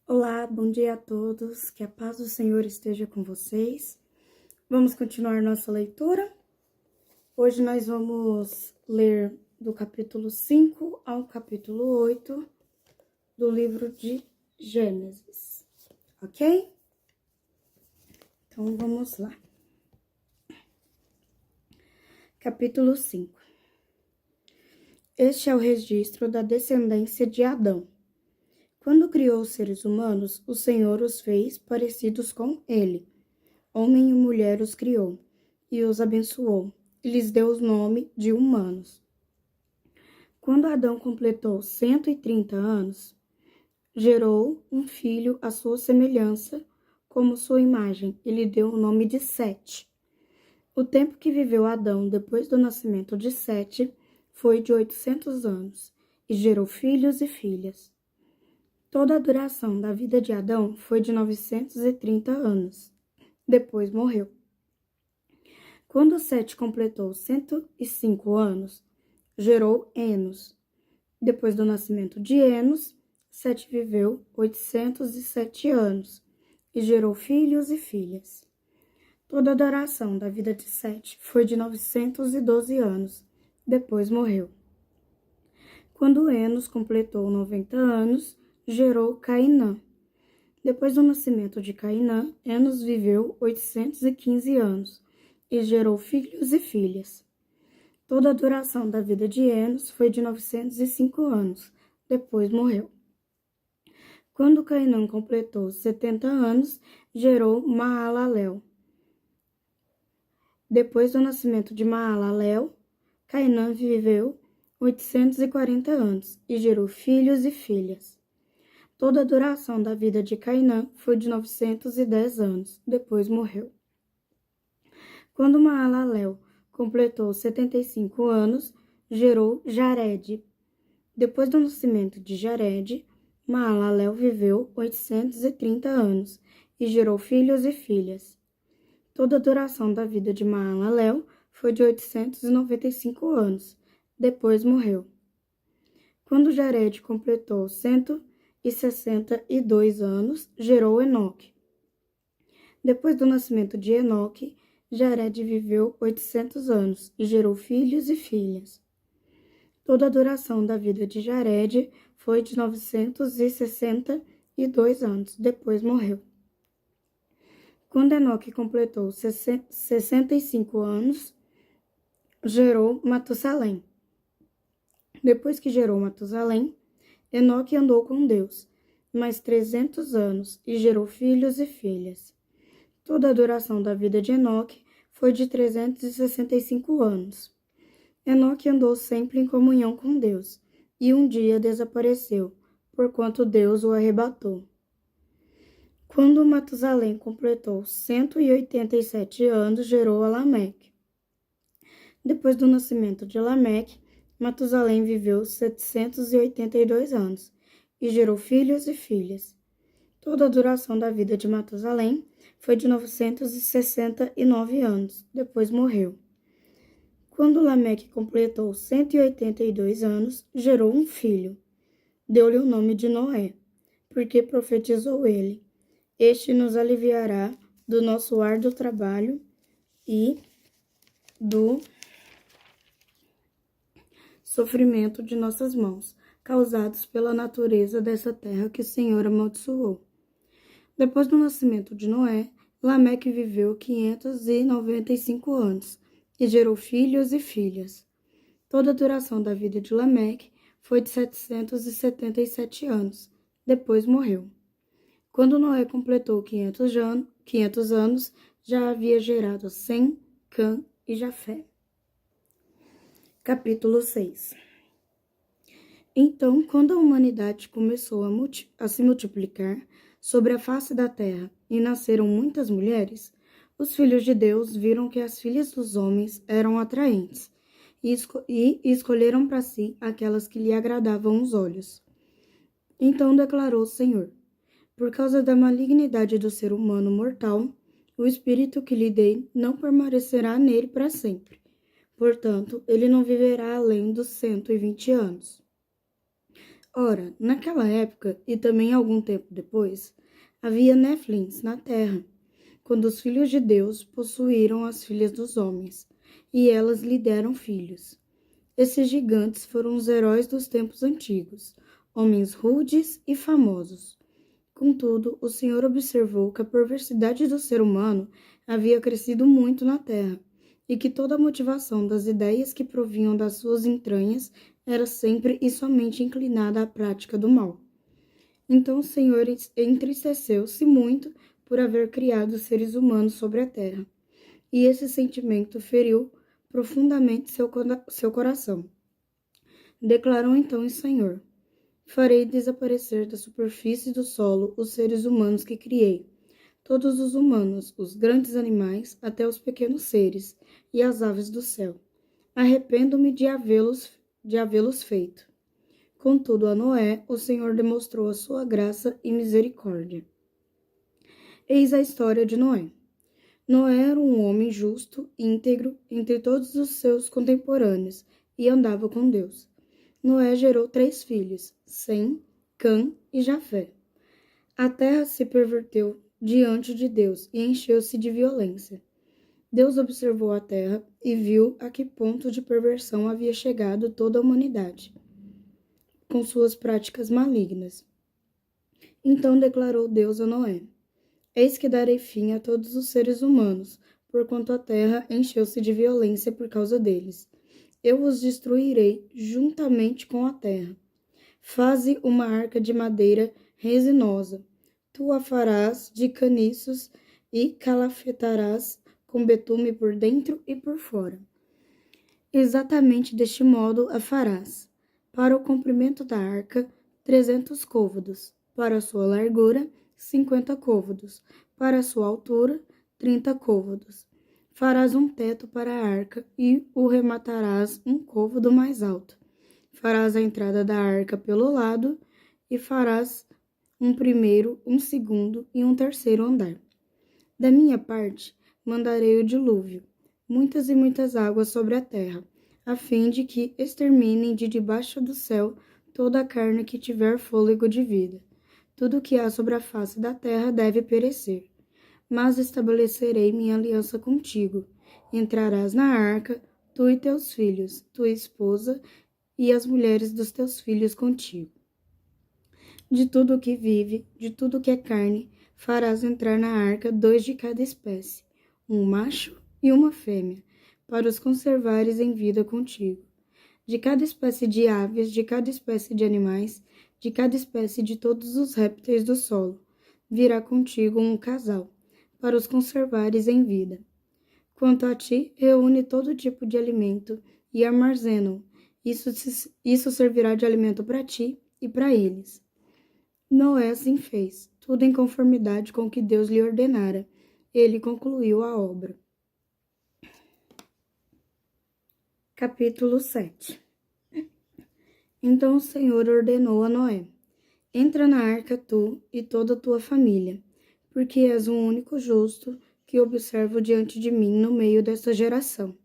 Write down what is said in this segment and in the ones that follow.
Olá, bom dia a todos, que a paz do Senhor esteja com vocês. Vamos continuar nossa leitura. Hoje nós vamos ler do capítulo 5 ao capítulo 8 do livro de Gênesis, ok? Então vamos lá. Capítulo 5. Este é o registro da descendência de Adão. Quando criou os seres humanos, o Senhor os fez parecidos com ele. Homem e mulher os criou, e os abençoou, e lhes deu o nome de humanos. Quando Adão completou 130 anos, gerou um filho à sua semelhança, como sua imagem, e lhe deu o nome de Sete. O tempo que viveu Adão depois do nascimento de Sete foi de 800 anos, e gerou filhos e filhas. Toda a duração da vida de Adão foi de 930 anos. Depois morreu. Quando Sete completou 105 anos, gerou Enos. Depois do nascimento de Enos, Sete viveu 807 anos e gerou filhos e filhas. Toda a duração da vida de Sete foi de 912 anos. Depois morreu. Quando Enos completou 90 anos, gerou Cainã. Depois do nascimento de Cainã, Enos viveu 815 anos e gerou filhos e filhas. Toda a duração da vida de Enos foi de 905 anos. Depois morreu. Quando Cainã completou 70 anos, gerou Maalalel. Depois do nascimento de Maalalel, Cainã viveu 840 anos e gerou filhos e filhas. Toda a duração da vida de Cainã foi de 910 anos. Depois morreu. Quando Maalalel completou 75 anos, gerou Jared. Depois do nascimento de Jared, Maalalel viveu 830 anos e gerou filhos e filhas. Toda a duração da vida de Maalalel foi de 895 anos. Depois morreu. Quando Jared completou 162 anos, gerou Enoque. Depois do nascimento de Enoque, Jared viveu 800 anos e gerou filhos e filhas. Toda a duração da vida de Jared foi de 962 anos. Depois morreu. Quando Enoque completou 65 anos, gerou Matusalém. Depois que gerou Matusalém, Enoque andou com Deus mais 300 anos e gerou filhos e filhas. Toda a duração da vida de Enoque foi de 365 anos. Enoque andou sempre em comunhão com Deus, e um dia desapareceu, porquanto Deus o arrebatou. Quando Matusalém completou 187 anos, gerou a Lameque. Depois do nascimento de Lameque, Matusalém viveu 782 anos e gerou filhos e filhas. Toda a duração da vida de Matusalém foi de 969 anos. Depois morreu. Quando Lameque completou 182 anos, gerou um filho. Deu-lhe o nome de Noé, porque profetizou ele: Este nos aliviará do nosso árduo trabalho e do sofrimento de nossas mãos, causados pela natureza dessa terra que o Senhor amaldiçoou. Depois do nascimento de Noé, Lameque viveu 595 anos e gerou filhos e filhas. Toda a duração da vida de Lameque foi de 777 anos. Depois morreu. Quando Noé completou 500 anos, já havia gerado Sem, Cã e Jafé. Capítulo 6. Então, quando a humanidade começou a se multiplicar sobre a face da terra e nasceram muitas mulheres, os filhos de Deus viram que as filhas dos homens eram atraentes e escolheram para si aquelas que lhe agradavam os olhos. Então declarou o Senhor: Por causa da malignidade do ser humano mortal, o espírito que lhe dei não permanecerá nele para sempre. Portanto, ele não viverá além dos 120 anos. Ora, naquela época, e também algum tempo depois, havia Néfilins na terra, quando os filhos de Deus possuíram as filhas dos homens, e elas lhe deram filhos. Esses gigantes foram os heróis dos tempos antigos, homens rudes e famosos. Contudo, o Senhor observou que a perversidade do ser humano havia crescido muito na terra, e que toda a motivação das ideias que provinham das suas entranhas era sempre e somente inclinada à prática do mal. Então o Senhor entristeceu-se muito por haver criado seres humanos sobre a terra, e esse sentimento feriu profundamente seu coração. Declarou então o Senhor: farei desaparecer da superfície do solo os seres humanos que criei, todos os humanos, os grandes animais, até os pequenos seres, e as aves do céu. Arrependo-me de havê-los feito. Contudo, a Noé, o Senhor demonstrou a sua graça e misericórdia. Eis a história de Noé. Noé era um homem justo, íntegro, entre todos os seus contemporâneos, e andava com Deus. Noé gerou 3 filhos, Sem, Cã e Jafé. A terra se perverteu diante de Deus e encheu-se de violência. Deus observou a terra e viu a que ponto de perversão havia chegado toda a humanidade, com suas práticas malignas. Então declarou Deus a Noé: eis que darei fim a todos os seres humanos, porquanto a terra encheu-se de violência por causa deles. Eu os destruirei juntamente com a terra. Faze uma arca de madeira resinosa. Tu a farás de caniços e calafetarás com betume por dentro e por fora. Exatamente deste modo a farás. Para o comprimento da arca, 300 côvados. Para a sua largura, 50 côvados. Para a sua altura, 30 côvados. Farás um teto para a arca e o rematarás um côvado mais alto. Farás a entrada da arca pelo lado e farás um primeiro, um segundo e um terceiro andar. Da minha parte, mandarei o dilúvio, muitas e muitas águas sobre a terra, a fim de que exterminem de debaixo do céu toda a carne que tiver fôlego de vida. Tudo o que há sobre a face da terra deve perecer. Mas estabelecerei minha aliança contigo. Entrarás na arca, tu e teus filhos, tua esposa e as mulheres dos teus filhos contigo. De tudo o que vive, de tudo o que é carne, farás entrar na arca 2 de cada espécie, um macho e uma fêmea, para os conservares em vida contigo. De cada espécie de aves, de cada espécie de animais, de cada espécie de todos os répteis do solo, virá contigo um casal, para os conservares em vida. Quanto a ti, reúne todo tipo de alimento e armazena-o. Isso servirá de alimento para ti e para eles. Noé assim fez, tudo em conformidade com o que Deus lhe ordenara. Ele concluiu a obra. Capítulo 7. Então o Senhor ordenou a Noé: entra na arca tu e toda a tua família, porque és o único justo que observo diante de mim no meio desta geração.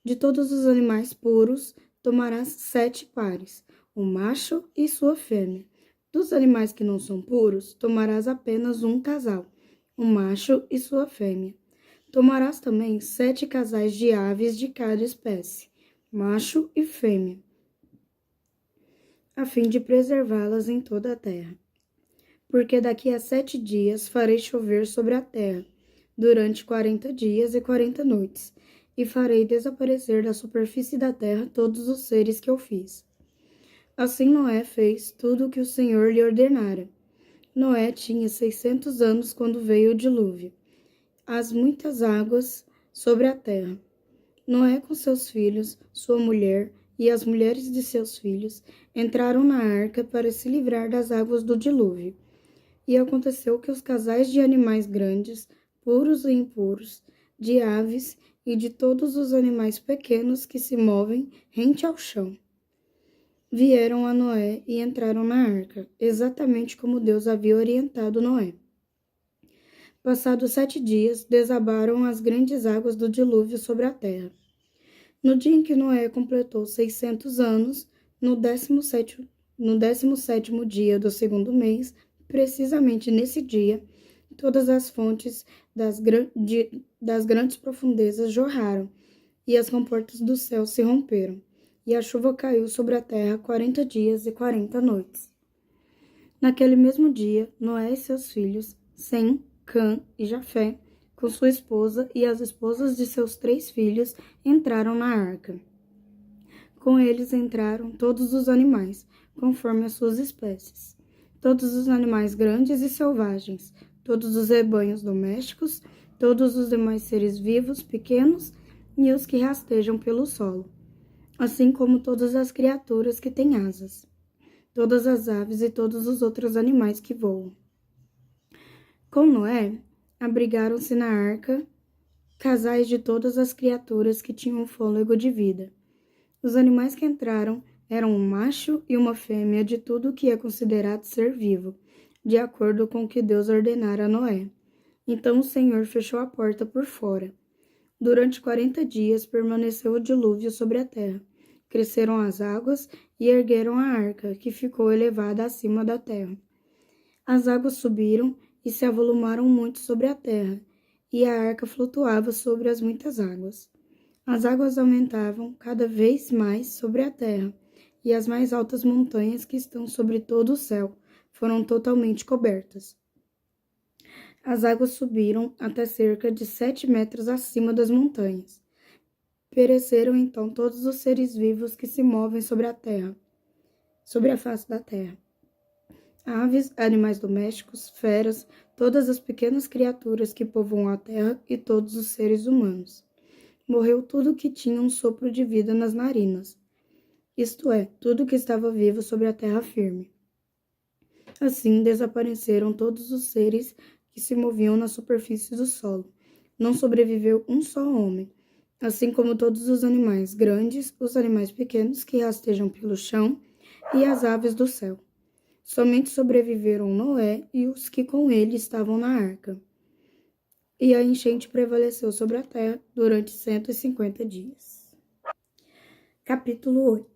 De todos os animais puros tomarás 7 pares, um macho e sua fêmea. Dos animais que não são puros, tomarás apenas um casal, um macho e sua fêmea. Tomarás também 7 casais de aves de cada espécie, macho e fêmea, a fim de preservá-las em toda a terra. Porque daqui a 7 dias farei chover sobre a terra, durante 40 dias e 40 noites, e farei desaparecer da superfície da terra todos os seres que eu fiz. Assim Noé fez tudo o que o Senhor lhe ordenara. Noé tinha 600 anos quando veio o dilúvio, as muitas águas sobre a terra. Noé com seus filhos, sua mulher e as mulheres de seus filhos entraram na arca para se livrar das águas do dilúvio. E aconteceu que os casais de animais grandes, puros e impuros, de aves e de todos os animais pequenos que se movem rente ao chão, vieram a Noé e entraram na arca, exatamente como Deus havia orientado Noé. Passados 7 dias, desabaram as grandes águas do dilúvio sobre a terra. No dia em que Noé completou 600 anos, no No 17º dia do segundo mês, precisamente nesse dia, todas as fontes das grandes profundezas jorraram, e as comportas do céu se romperam, e a chuva caiu sobre a terra 40 dias e 40 noites. Naquele mesmo dia, Noé e seus filhos, Sem, Cã e Jafé, com sua esposa e as esposas de seus 3 filhos, entraram na arca. Com eles entraram todos os animais, conforme as suas espécies, todos os animais grandes e selvagens, todos os rebanhos domésticos, todos os demais seres vivos, pequenos e os que rastejam pelo solo, assim como todas as criaturas que têm asas, todas as aves e todos os outros animais que voam. Com Noé, abrigaram-se na arca casais de todas as criaturas que tinham fôlego de vida. Os animais que entraram eram um macho e uma fêmea de tudo o que é considerado ser vivo, de acordo com o que Deus ordenara a Noé. Então o Senhor fechou a porta por fora. Durante 40 dias permaneceu o dilúvio sobre a terra. Cresceram as águas e ergueram a arca, que ficou elevada acima da terra. As águas subiram e se avolumaram muito sobre a terra, e a arca flutuava sobre as muitas águas. As águas aumentavam cada vez mais sobre a terra, e as mais altas montanhas que estão sobre todo o céu foram totalmente cobertas. As águas subiram até cerca de 7 metros acima das montanhas. Pereceram então todos os seres vivos que se movem sobre a terra, sobre a face da terra. Aves, animais domésticos, feras, todas as pequenas criaturas que povoam a terra e todos os seres humanos. Morreu tudo que tinha um sopro de vida nas narinas, isto é, tudo que estava vivo sobre a terra firme. Assim desapareceram todos os seres que se moviam na superfície do solo. Não sobreviveu um só homem, assim como todos os animais grandes, os animais pequenos que rastejam pelo chão e as aves do céu. Somente sobreviveram Noé e os que com ele estavam na arca. E a enchente prevaleceu sobre a terra durante 150 dias. Capítulo 8.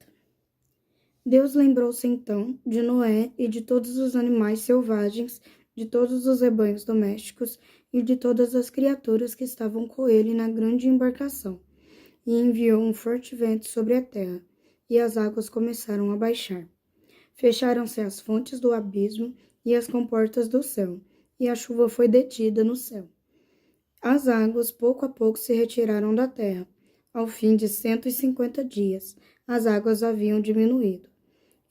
Deus lembrou-se então de Noé e de todos os animais selvagens, de todos os rebanhos domésticos e de todas as criaturas que estavam com ele na grande embarcação, e enviou um forte vento sobre a terra, e as águas começaram a baixar. Fecharam-se as fontes do abismo e as comportas do céu, e a chuva foi detida no céu. As águas, pouco a pouco, se retiraram da terra. Ao fim de 150 dias, as águas haviam diminuído.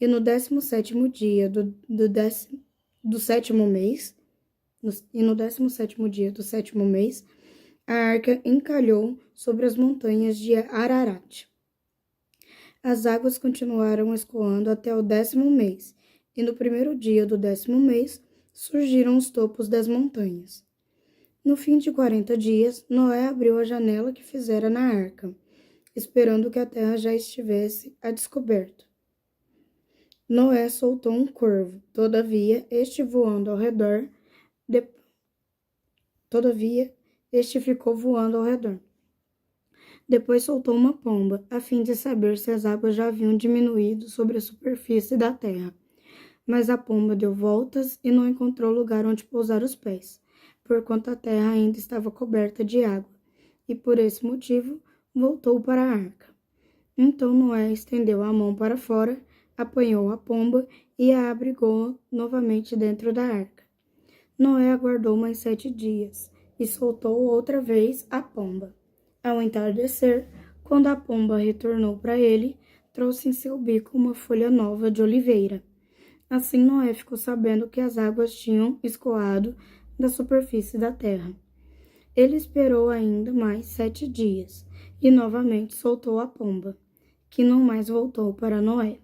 E no 17º dia do sétimo mês, a arca encalhou sobre as montanhas de Ararat. As águas continuaram escoando até o 10º mês, e no primeiro dia do 10º mês surgiram os topos das montanhas. No fim de 40 dias, Noé abriu a janela que fizera na arca, esperando que a terra já estivesse a descoberto. Noé soltou um corvo, todavia este ficou voando ao redor. Depois soltou uma pomba, a fim de saber se as águas já haviam diminuído sobre a superfície da terra. Mas a pomba deu voltas e não encontrou lugar onde pousar os pés, porquanto a terra ainda estava coberta de água, e por esse motivo voltou para a arca. Então Noé estendeu a mão para fora, apanhou a pomba e a abrigou novamente dentro da arca. Noé aguardou mais 7 dias e soltou outra vez a pomba. Ao entardecer, quando a pomba retornou para ele, trouxe em seu bico uma folha nova de oliveira. Assim Noé ficou sabendo que as águas tinham escoado da superfície da terra. Ele esperou ainda mais 7 dias e novamente soltou a pomba, que não mais voltou para Noé.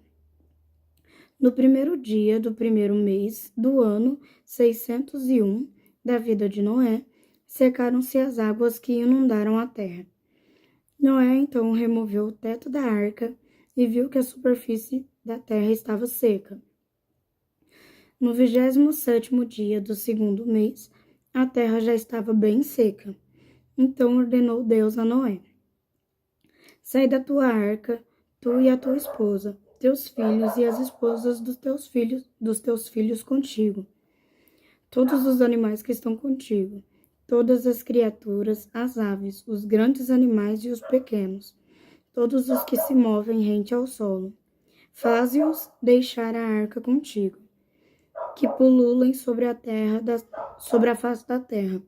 No primeiro dia do primeiro mês do ano 601 da vida de Noé, secaram-se as águas que inundaram a terra. Noé então removeu o teto da arca e viu que a superfície da terra estava seca. No 27º dia do segundo mês, a terra já estava bem seca. Então ordenou Deus a Noé: Sai da tua arca, tu e a tua esposa, teus filhos e as esposas dos teus filhos contigo, todos os animais que estão contigo, todas as criaturas, as aves, os grandes animais e os pequenos, todos os que se movem rente ao solo. Faze-os deixar a arca contigo, que pululem sobre a terra, sobre a face da terra.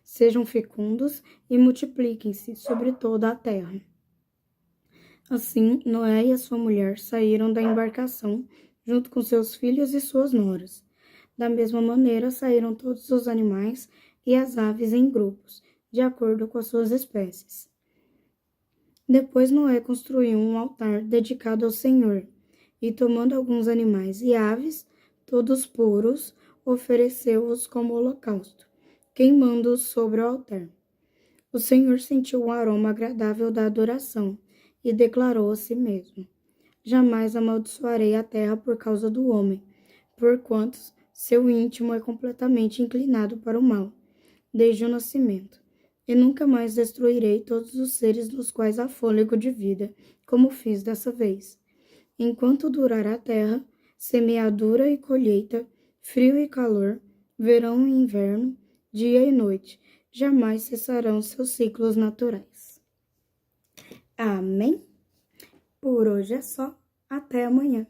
Sejam fecundos e multipliquem-se sobre toda a terra. Assim, Noé e a sua mulher saíram da embarcação, junto com seus filhos e suas noras. Da mesma maneira, saíram todos os animais e as aves em grupos, de acordo com as suas espécies. Depois Noé construiu um altar dedicado ao Senhor, e tomando alguns animais e aves, todos puros, ofereceu-os como holocausto, queimando-os sobre o altar. O Senhor sentiu o aroma agradável da adoração e declarou a si mesmo: Jamais amaldiçoarei a terra por causa do homem, porquanto seu íntimo é completamente inclinado para o mal, desde o nascimento. E nunca mais destruirei todos os seres nos quais há fôlego de vida, como fiz dessa vez. Enquanto durar a terra, semeadura e colheita, frio e calor, verão e inverno, dia e noite, jamais cessarão seus ciclos naturais. Amém? Por hoje é só. Até amanhã.